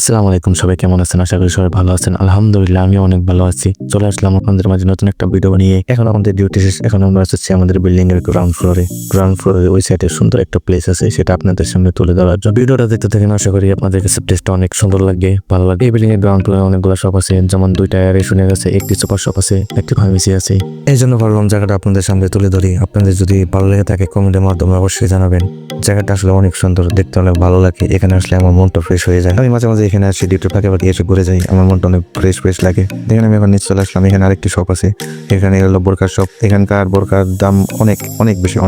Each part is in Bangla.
আসসালামু আলাইকুম, সবাই কেমন আছেন? আশা করি সবাই ভালো আছেন। আলহামদুলিল্লাহ আমিও অনেক ভালো আছি। চলে আসলাম আপনাদের মাঝে নতুন একটা ভিডিও নিয়ে। এখন আমাদের ডিউটি শেষ, এখন আমরা আসছি আমাদের বিল্ডিং এর গ্রাউন্ড ফ্লোরে। গ্রাউন্ড ফ্লোরে ওই সাইডে সুন্দর একটা প্লেস আছে, সেটা আপনাদের সামনে তুলে ধরার জন্য ভিডিওটা দেখতে থাকেন। আশা করি আপনাদের কাছে প্লেসটা অনেক সুন্দর লাগবে, ভালো লাগবে। এই বিল্ডিং এর গ্রাউন্ড ফ্লোরে অনেকগুলো শপ আছে, যেমন দুইটা রেশনের আছে, একটি সুপার শপ আছে, একটি ফার্মেসি আছে। এই জন্য ভাবলাম জায়গাটা আপনাদের সামনে তুলে ধরি। আপনাদের যদি ভালো লেগে থাকে কমেন্টের মাধ্যমে অবশ্যই জানাবেন। জায়গাটা আসলে অনেক সুন্দর, দেখতে অনেক ভালো লাগে। এখানে আসলে আমার মনটা ফ্রেশ হয়ে যায়। আমি মাঝে মাঝে এখানে আসি, ডিউটির ফাঁকে ফাঁকে এসে ঘুরে যাই, আমার মনটা অনেক ফ্রেশ লাগে। দেখেন আমি এখন নিচে চলে আসলাম। এখানে আরেকটি শপ আছে, এখানে হলো বোরকার শপ। এখানকার বোরকার দাম অনেক বেশি।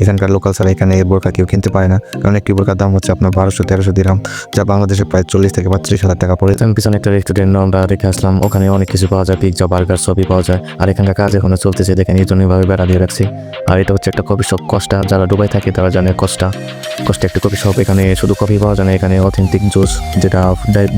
এখানকার লোকাল ছাড়া এখানে বোরকা কেউ কিনতে পারে না, কারণ একটি বোরকার দাম হচ্ছে আপনার 1200-1300 দিরহাম, যা বাংলাদেশে প্রায় 40 থেকে 32,000 টাকা পড়ে। আমি পিছনে একটা রেস্টুরেন্ট আমরা রেখে আসলাম, ওখানে অনেক কিছু পাওয়া যায়, পিৎজা, বার্গার সবই পাওয়া যায়। আর এখানকার কাজ এখনো চলতেছে, দেখেন এই জন্য ভাবে বেড়া দিয়ে রাখছি। আর এটা হচ্ছে একটা কফি শপ, কস্টা। যারা দুবাই থাকে তারা জানে কস্টা একটা কফি শপ। এখানে শুধু কফি পাওয়া যায় না, এখানে অথেন্টিক জুস, যেটা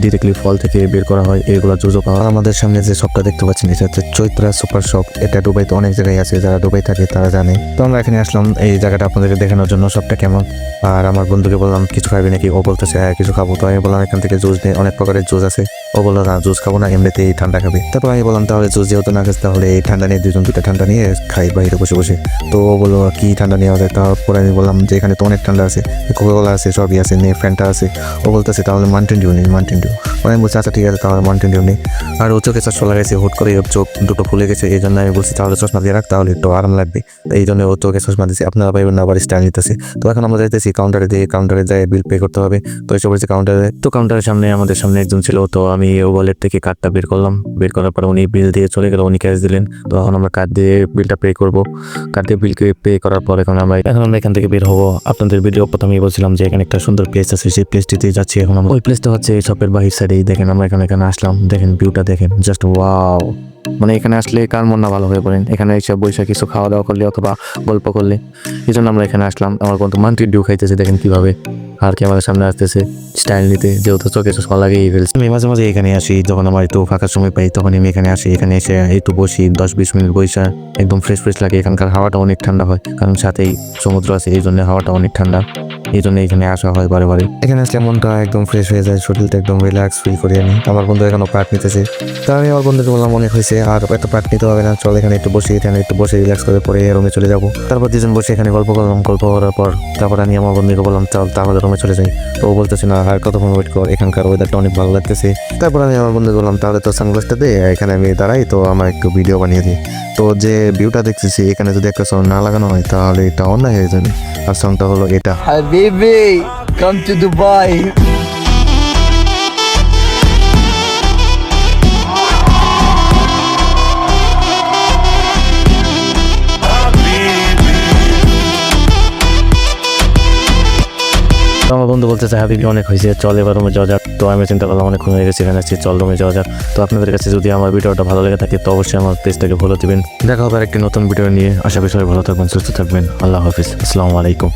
ডিরেক্টলি ফল থেকে বের করা হয়, এগুলো জুসও পাওয়া। আমাদের সামনে যে শপটা দেখতে পাচ্ছেন এটা হচ্ছে চৈত্রা সুপার শপ। এটা দুবাইতে অনেক জায়গায় আছে, যারা দুবাই থাকে তারা জানে। তো আমরা এখানে আসলাম এই জায়গাটা আপনাদেরকে দেখানোর জন্য, শপটা কেমন। আর আমার বন্ধুকে বললাম কিছু খাবি নাকি, ও বলতেছে হ্যাঁ কিছু খাবো। তো আমি বললাম এখান থেকে জুস নিয়ে, অনেক প্রকারের জুস আছে। ও বললো না জুস খাবো না, এমনিতেই ঠান্ডা খাবে। তারপর আমি বললাম তাহলে জুস যেহেতু না খাস তাহলে এই ঠান্ডা নিয়ে দুটা ঠান্ডা নিয়ে খাই বাইরে বসে বসে। তো ও বললো কি ঠান্ডা নেওয়া যায়। তারপরে আমি বললাম যে এখানে তো অনেক ঠান্ডা আছে, কোকাকোলা আছে, সবই আছে, নিয়ে ফ্যান্টা আছে। ও বলতেছে তাহলে মাউন্টেন ডিউ নেই। আমি বলছি আচ্ছা ঠিক আছে তাহলে মাউন্টেন ডিউ নেই। আর ও চোখে চশমা লাগাইছে, হুট করে চোখ দুটো ফুলে গেছে, এই জন্য আমি বলছি তাহলে চশমা দিয়ে রাখ, তাহলে একটু আরাম লাগবে। এই জন্য ও চোখে চশমা দিয়েছে। আপনারা পাইবেন না, আবার স্ট্যান্ড নিতেছে। তো এখন আমরা যাইতেছি কাউন্টারে, দিয়ে কাউন্টারে যাই বিল পে করতে হবে। তো এসে বলছি কাউন্টারে। তো কাউন্টারের সামনে আমাদের সামনে একজন ছিল, তো আমি ও ওয়ালেট থেকে কার্ডটা বের করলাম। বের করার পর উনি বিল দিয়ে চলে গেল, উনি ক্যাশ দিলেন। তো এখন আমরা কার্ড দিয়ে বিলটা পে করবো। কার্ড দিয়ে বিল পে করার পর এখন আমরা এখান থেকে বের হবো। আপনাদের ভিডিও প্রথমেই বলছিলাম যে এখানে একটা সুন্দর প্লেস আছে, সেই প্লেসটিতে যাচ্ছি এখন আমরা। ওই প্লেসটা হচ্ছে এই শপের বাহির সাইডেই। দেখেন আমরা এখানে আসলাম, দেখেন ভিউটা দেখেন, জাস্ট ওয়াও। মানে এখানে আসলে কার মন না ভালো হয়ে পড়েন, এখানে এসে বৈশাখ কিছু খাওয়া দাওয়া করলে অথবা গল্প করলে। এই জন্য আমরা এখানে আসলাম। আমার বন্ধু মান্টির ডিউ খাইতেছে, দেখেন কিভাবে। আর কি আমাদের সামনে আসতেছে স্টাইল নিতে, যেহেতু চোখে চশমা লাগিয়ে ফেলছে। আমি মাঝে মাঝে এখানে আসি, যখন আমার একটু ফাঁকা সময় পাই তখন আমি এখানে আসি। এখানে এসে একটু বসি, 10-20 মিনিট বসে একদম ফ্রেশ লাগে। এখানকার হাওয়াটা অনেক ঠান্ডা হয়, কারণ সাথেই সমুদ্র আছে, এই জন্য হাওয়াটা অনেক ঠান্ডা। এই জন্য এখানে আসা হয় বারে। এখানে আসলে মনটা একদম ফ্রেশ হয়ে যায়, শরীরটা একদম রিল্যাক্স ফিল করি আমি। আমার বন্ধু এখনো পার্ট নিতেছে, তো আমি আমার বন্ধুকে বললাম অনেক হয়েছে, আর এত পার্ট নিতে হবে না, চল এখানে একটু বসে রিল্যাক্স করে পরে রুমে চলে যাবো। তারপর দুজন বসে এখানে গল্প করলাম। গল্প করার পর তারপর আমি আমার বন্ধুকে বললাম চল তাহলে রুমে চলে যাই। তো ও বলতেছে না আর কতক্ষণ ওয়েট কর, এখানকার ওয়েদারটা অনেক ভালো লাগতেছে। তারপর আমি আমার বন্ধুকে বললাম তাহলে তো সানগ্লাসটা দে, এখানে আমি দাঁড়াই, তো আমার একটু ভিডিও বানিয়ে দিই। তো যে ভিউটা দেখতেছি এখানে যদি একটা সং না লাগানো হয় তাহলে এটা অন্যায় হয়ে যাবে। আর সংটা হলো এটা, Habibi, come to Dubai. তো আমার বন্ধু বলতেছে হাবিবি অনেক হয়েছে, চল এবার রুমে যাওয়া যাক। তো আমি চিন্তা করলাম অনেকক্ষণ হয়ে গেছে এখানে, চল রুমে যাওয়া যাক। তো আপনাদের কাছে যদি আমার ভিডিওটা ভালো লেগে থাকে তো অবশ্যই আমার পেজটাকে ফলো দিবেন। দেখা হবে একটি নতুন ভিডিও নিয়ে। আশা করি সবাই ভালো থাকবেন, সুস্থ থাকবেন। আল্লাহ হাফিজ, আসসালামু আলাইকুম।